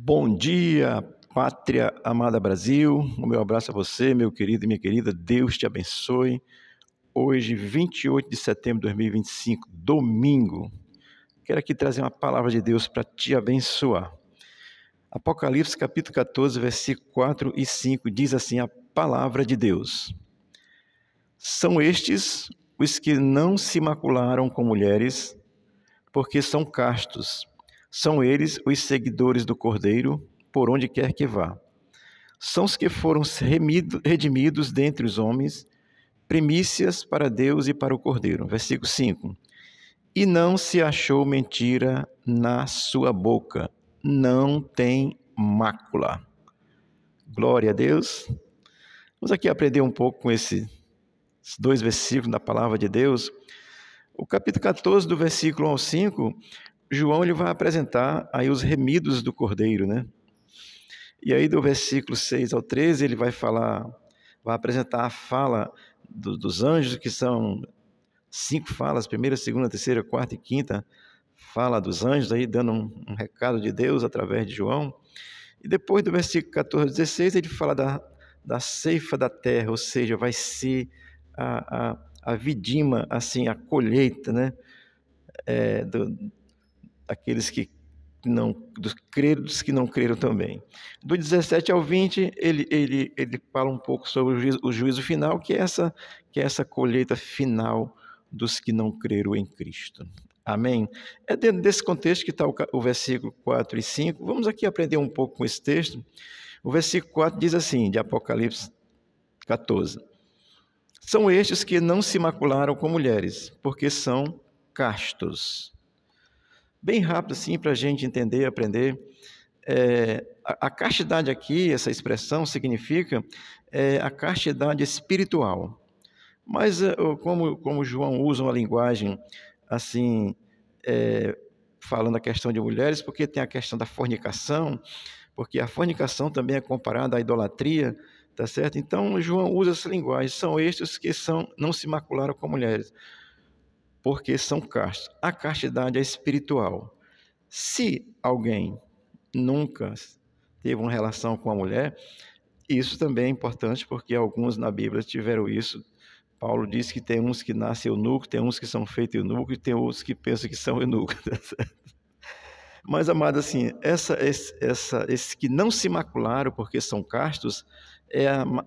Bom dia, pátria amada Brasil. O meu abraço a você, meu querido e minha querida. Deus te abençoe. Hoje, 28 de setembro de 2025, domingo. Quero aqui trazer uma palavra de Deus para te abençoar. Apocalipse capítulo 14, versículo 4 e 5 diz assim a palavra de Deus. São estes os que não se macularam com mulheres, porque são castos. São eles os seguidores do Cordeiro, por onde quer que vá. São os que foram redimidos dentre os homens, primícias para Deus e para o Cordeiro. Versículo 5. E não se achou mentira na sua boca, não tem mácula. Glória a Deus. Vamos aqui aprender um pouco com esses dois versículos da palavra de Deus. O capítulo 14, do versículo 1 ao 5, João ele vai apresentar aí os remidos do Cordeiro, né? E aí do versículo 6 ao 13 ele vai apresentar a fala dos anjos, que são 5 falas, primeira, segunda, terceira, quarta e quinta fala dos anjos, aí dando um recado de Deus através de João. E depois do versículo 14 ao 16 ele fala da ceifa da terra, ou seja, vai ser a vidima, assim, a colheita, né? Daqueles que não, dos que não creram também. Do 17 ao 20, ele fala um pouco sobre o juízo final, que é essa colheita final dos que não creram em Cristo. Amém? É dentro desse contexto que está o versículo 4 e 5. Vamos aqui aprender um pouco com esse texto. O versículo 4 diz assim, de Apocalipse 14. São estes que não se macularam com mulheres, porque são castos. Bem rápido assim para a gente entender, aprender. A castidade aqui, essa expressão significa a castidade espiritual. Mas como João usa uma linguagem assim, falando a questão de mulheres, porque tem a questão da fornicação, porque a fornicação também é comparada à idolatria, tá certo? Então João usa essa linguagem. São estes que não se macularam com mulheres, porque são castos. A castidade é espiritual. Se alguém nunca teve uma relação com a mulher, isso também é importante, porque alguns na Bíblia tiveram isso. Paulo diz que tem uns que nascem eunucos, tem uns que são feitos eunucos, e tem outros que pensam que são eunucos. Mas, amado, assim, esses que não se macularam porque são castos,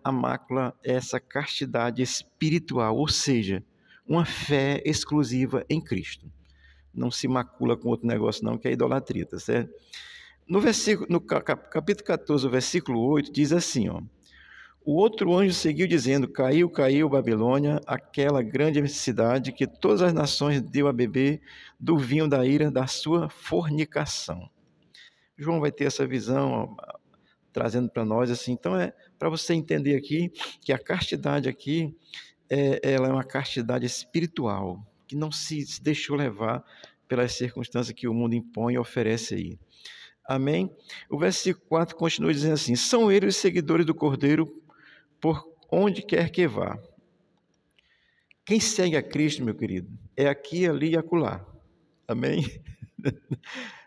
a mácula, é essa castidade espiritual, ou seja, uma fé exclusiva em Cristo. Não se macula com outro negócio não, que é idolatria, tá certo? No capítulo 14, o versículo 8, diz assim, ó. O outro anjo seguiu dizendo, caiu, Babilônia, aquela grande cidade que todas as nações deu a beber do vinho da ira da sua fornicação. João vai ter essa visão, ó, trazendo para nós assim. Então, para você entender aqui, que a castidade aqui, ela é uma castidade espiritual, que não se deixou levar pelas circunstâncias que o mundo impõe e oferece aí. Amém? O versículo 4 continua dizendo assim, são eles os seguidores do Cordeiro por onde quer que vá. Quem segue a Cristo, meu querido, é aqui, ali e acolá. Amém?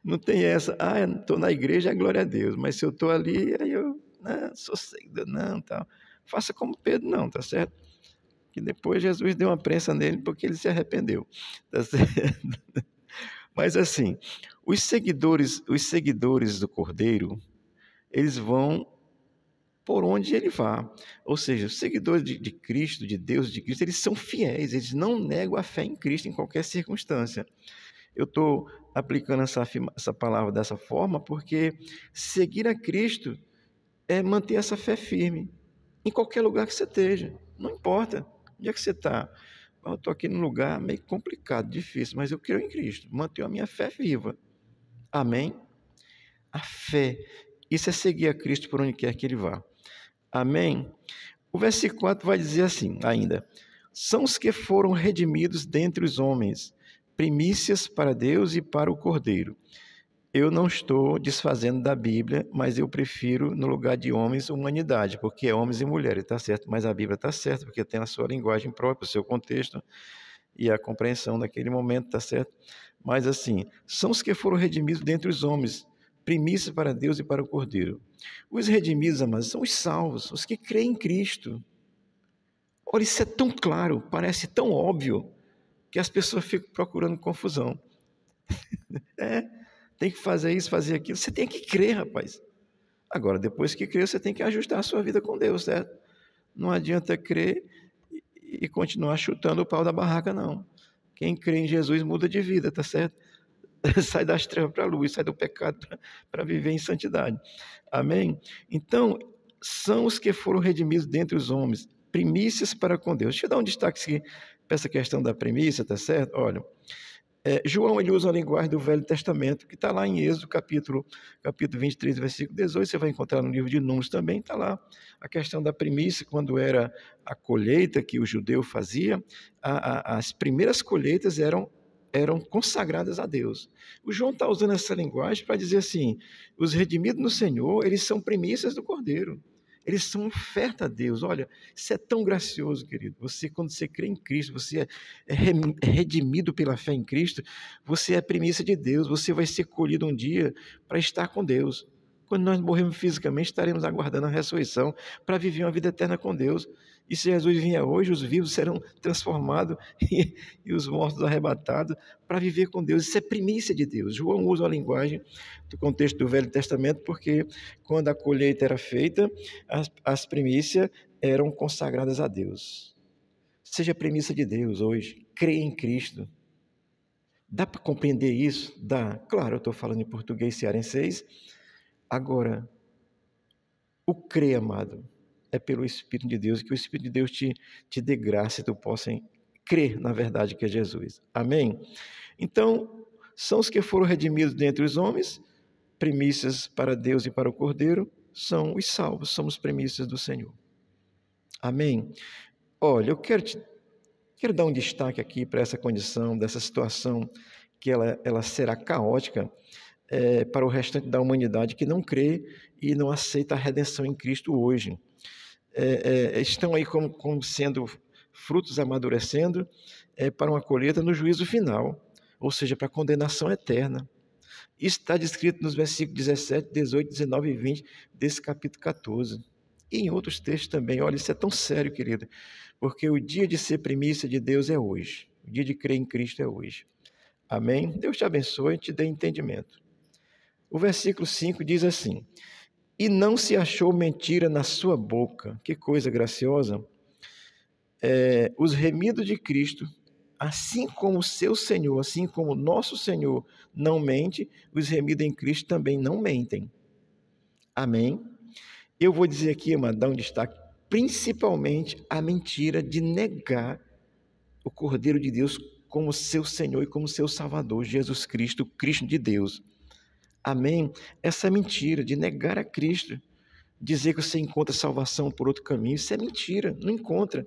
Não tem essa, estou na igreja, glória a Deus, mas se eu estou ali, aí eu não sou seguidor, não, tal. Faça como Pedro, não, tá certo? Que depois Jesus deu uma prensa nele porque ele se arrependeu, tá certo? Mas assim, os seguidores do Cordeiro, eles vão por onde ele vá. Ou seja, os seguidores de Cristo, de Deus, de Cristo, eles são fiéis, eles não negam a fé em Cristo em qualquer circunstância. Eu estou aplicando essa palavra dessa forma porque seguir a Cristo é manter essa fé firme em qualquer lugar que você esteja, não importa onde é que você está. Eu estou aqui num lugar meio complicado, difícil, mas eu creio em Cristo, mantenho a minha fé viva. Amém? A fé, isso é seguir a Cristo por onde quer que Ele vá. Amém? O versículo 4 vai dizer assim ainda, são os que foram redimidos dentre os homens, primícias para Deus e para o Cordeiro. Eu não estou desfazendo da Bíblia, mas eu prefiro, no lugar de homens, humanidade, porque é homens e mulheres, está certo? Mas a Bíblia está certa, porque tem a sua linguagem própria, o seu contexto e a compreensão daquele momento, está certo? Mas assim, são os que foram redimidos dentre os homens, primícias para Deus e para o Cordeiro. Os redimidos, amados, são os salvos, os que creem em Cristo. Olha, isso é tão claro, parece tão óbvio, que as pessoas ficam procurando confusão. Tem que fazer isso, fazer aquilo. Você tem que crer, rapaz. Agora, depois que crer, você tem que ajustar a sua vida com Deus, certo? Não adianta crer e continuar chutando o pau da barraca, não. Quem crê em Jesus muda de vida, tá certo? Sai das trevas para a luz, sai do pecado para viver em santidade. Amém? Então, são os que foram redimidos dentre os homens, primícias para com Deus. Deixa eu dar um destaque aqui para essa questão da primícia, tá certo? Olha, João ele usa a linguagem do Velho Testamento, que está lá em Êxodo, capítulo 23, versículo 18, você vai encontrar no livro de Números também, está lá a questão da primícia, quando era a colheita que o judeu fazia, as primeiras colheitas eram consagradas a Deus. O João está usando essa linguagem para dizer assim, os redimidos no Senhor, eles são primícias do Cordeiro. Eles são oferta a Deus. Olha, isso é tão gracioso, querido. Quando você crê em Cristo, você é redimido pela fé em Cristo, você é primícia de Deus, você vai ser colhido um dia para estar com Deus. Quando nós morrermos fisicamente, estaremos aguardando a ressurreição para viver uma vida eterna com Deus. E se Jesus vier hoje, os vivos serão transformados e os mortos arrebatados para viver com Deus. Isso é primícia de Deus. João usa a linguagem do contexto do Velho Testamento, porque quando a colheita era feita, as primícias eram consagradas a Deus. Seja primícia de Deus hoje. Creia em Cristo. Dá para compreender isso? Dá. Claro, eu estou falando em português cearense. Agora, o crer, amado, é pelo Espírito de Deus, que o Espírito de Deus te dê graça e tu possa crer na verdade que é Jesus. Amém? Então, são os que foram redimidos dentre os homens, primícias para Deus e para o Cordeiro, são os salvos, somos primícias do Senhor. Amém? Olha, eu quero dar um destaque aqui para essa condição, dessa situação, que ela será caótica, para o restante da humanidade que não crê e não aceita a redenção em Cristo hoje. Estão aí como sendo frutos amadurecendo para uma colheita no juízo final, ou seja, para a condenação eterna. Isso está descrito nos versículos 17, 18, 19 e 20 desse capítulo 14. E em outros textos também. Olha, isso é tão sério, querido, porque o dia de ser primícia de Deus é hoje. O dia de crer em Cristo é hoje. Amém? Deus te abençoe e te dê entendimento. O versículo 5 diz assim: e não se achou mentira na sua boca. Que coisa graciosa. Os remidos de Cristo, assim como o seu Senhor, assim como o nosso Senhor não mente, os remidos em Cristo também não mentem. Amém? Eu vou dizer aqui, amado, dar um destaque, principalmente a mentira de negar o Cordeiro de Deus como seu Senhor e como seu Salvador, Jesus Cristo, o Cristo de Deus. Amém? Essa mentira de negar a Cristo, dizer que você encontra salvação por outro caminho, isso é mentira, não encontra.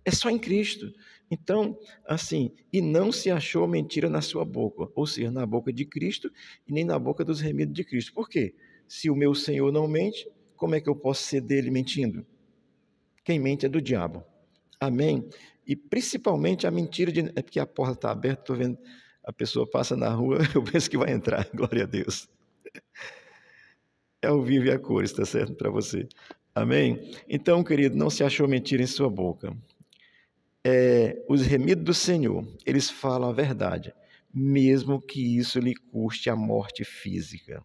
É só em Cristo. Então, assim, e não se achou mentira na sua boca, ou seja, na boca de Cristo e nem na boca dos remidos de Cristo. Por quê? Se o meu Senhor não mente, como é que eu posso ser dele mentindo? Quem mente é do diabo. Amém? E principalmente a mentira de... É porque a porta está aberta, estou vendo, a pessoa passa na rua, eu penso que vai entrar, glória a Deus. É ao vivo e a cores, está certo para você. Amém? Então, querido, não se achou mentira em sua boca. Os remidos do Senhor, eles falam a verdade, mesmo que isso lhe custe a morte física.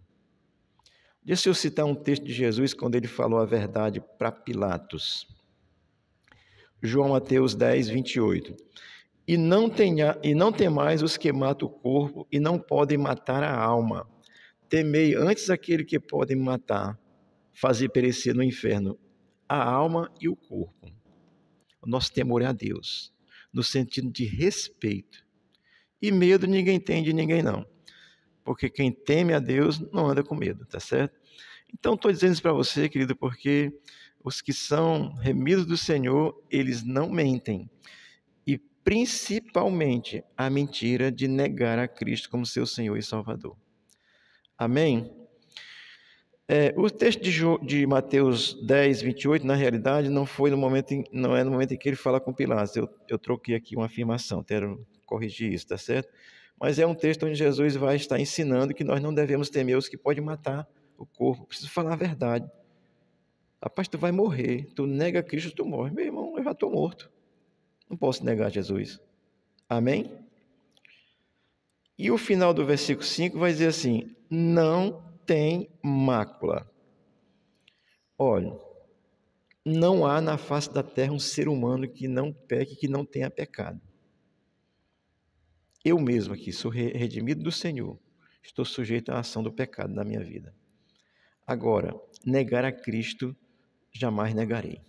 Deixa eu citar um texto de Jesus, quando ele falou a verdade para Pilatos. João Mateus 10, 28. E não temais os que matam o corpo e não podem matar a alma. Temei antes aquele que podem matar, fazer perecer no inferno a alma e o corpo. O nosso temor é a Deus, no sentido de respeito. E medo ninguém tem de ninguém não, porque quem teme a Deus não anda com medo, tá certo? Então estou dizendo isso para você, querido, porque os que são remidos do Senhor, eles não mentem. E principalmente a mentira de negar a Cristo como seu Senhor e Salvador. Amém? O texto de Mateus 10, 28, na realidade, não é no momento em que ele fala com Pilatos. Eu troquei aqui uma afirmação, quero corrigir isso, tá certo? mas é um texto onde Jesus vai estar ensinando que nós não devemos temer os que podem matar o corpo. Preciso falar a verdade. Rapaz, tu vai morrer, tu nega Cristo, tu morre. Meu irmão, eu já estou morto. Não posso negar Jesus. Amém? E o final do versículo 5 vai dizer assim: não tem mácula. Olha, não há na face da terra um ser humano que não peque, que não tenha pecado. Eu mesmo aqui sou redimido do Senhor, estou sujeito à ação do pecado na minha vida. Agora, negar a Cristo, jamais negarei.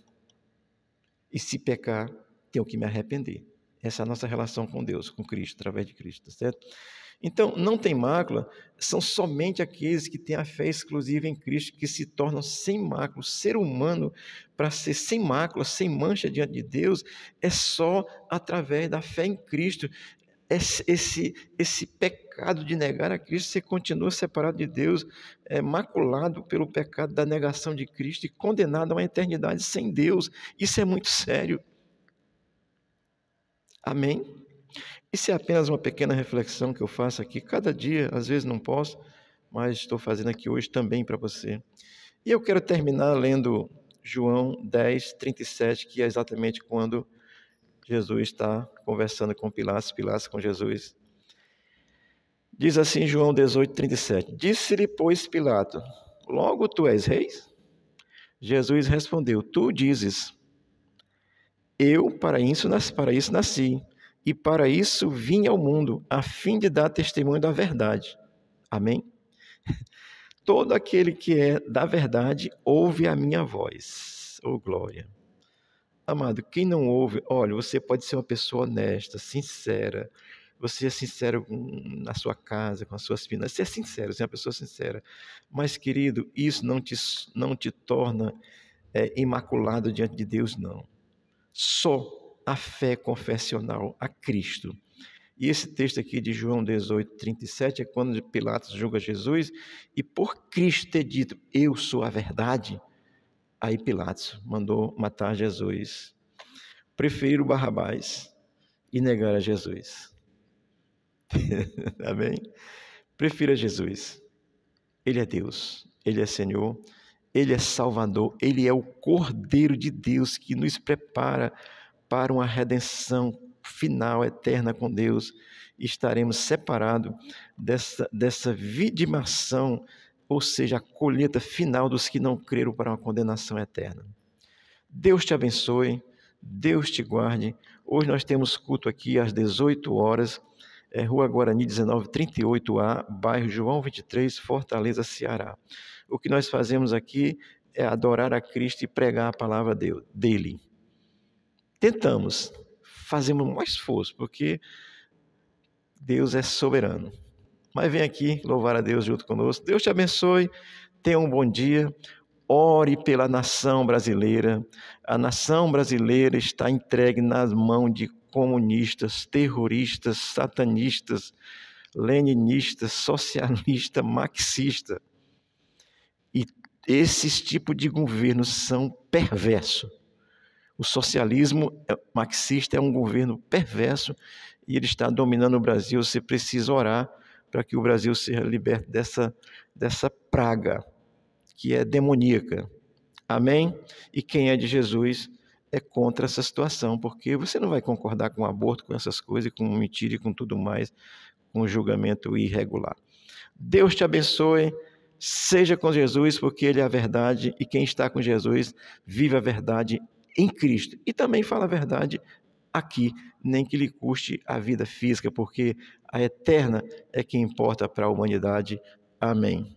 E se pecar, tenho que me arrepender. Essa é a nossa relação com Deus, com Cristo, através de Cristo, certo? Então, não tem mácula, são somente aqueles que têm a fé exclusiva em Cristo, que se tornam sem mácula. O ser humano, para ser sem mácula, sem mancha diante de Deus, é só através da fé em Cristo. Esse pecado de negar a Cristo, você continua separado de Deus, maculado pelo pecado da negação de Cristo e condenado a uma eternidade sem Deus. Isso é muito sério. Amém? Isso é apenas uma pequena reflexão que eu faço aqui, cada dia, às vezes não posso, mas estou fazendo aqui hoje também para você. E eu quero terminar lendo João 10, 37, que é exatamente quando Jesus está conversando com Pilatos, Pilatos com Jesus. Diz assim João 18, 37, disse-lhe, pois, Pilato, logo tu és rei? Jesus respondeu, tu dizes, eu para isso nasci, e para isso vim ao mundo, a fim de dar testemunho da verdade. Amém? Todo aquele que é da verdade, ouve a minha voz. Oh, glória! Amado, quem não ouve, olha, você pode ser uma pessoa honesta, sincera, você é sincero na sua casa, com as suas finanças, você é sincero, você é uma pessoa sincera. Mas, querido, isso não te torna imaculado diante de Deus, não. Só a fé confessional a Cristo. E esse texto aqui de João 18, 37 é quando Pilatos julga Jesus e por Cristo ter dito, eu sou a verdade, aí Pilatos mandou matar Jesus. Preferir o Barrabás e negar a Jesus. Amém? Prefira Jesus. Ele é Deus, Ele é Senhor, Ele é Salvador, Ele é o Cordeiro de Deus que nos prepara para uma redenção final, eterna com Deus. Estaremos separados dessa vidimação, ou seja, a colheita final dos que não creram para uma condenação eterna. Deus te abençoe, Deus te guarde. Hoje nós temos culto aqui às 18 horas, Rua Guarani 1938A, bairro João 23, Fortaleza, Ceará. O que nós fazemos aqui é adorar a Cristo e pregar a palavra dele. Tentamos, fazemos mais esforço, porque Deus é soberano. Mas vem aqui louvar a Deus junto conosco. Deus te abençoe, tenha um bom dia. Ore pela nação brasileira. A nação brasileira está entregue nas mãos de comunistas, terroristas, satanistas, leninistas, socialistas, marxistas. E esses tipos de governos são perversos. O socialismo marxista é um governo perverso e ele está dominando o Brasil. Você precisa orar para que o Brasil seja liberto dessa praga que é demoníaca. Amém? E quem é de Jesus é contra essa situação, porque você não vai concordar com o aborto, com essas coisas, com mentira e com tudo mais, com julgamento irregular. Deus te abençoe, seja com Jesus, porque Ele é a verdade, e quem está com Jesus vive a verdade em Cristo. E também fala a verdade aqui, nem que lhe custe a vida física, porque a eterna é que importa para a humanidade. Amém.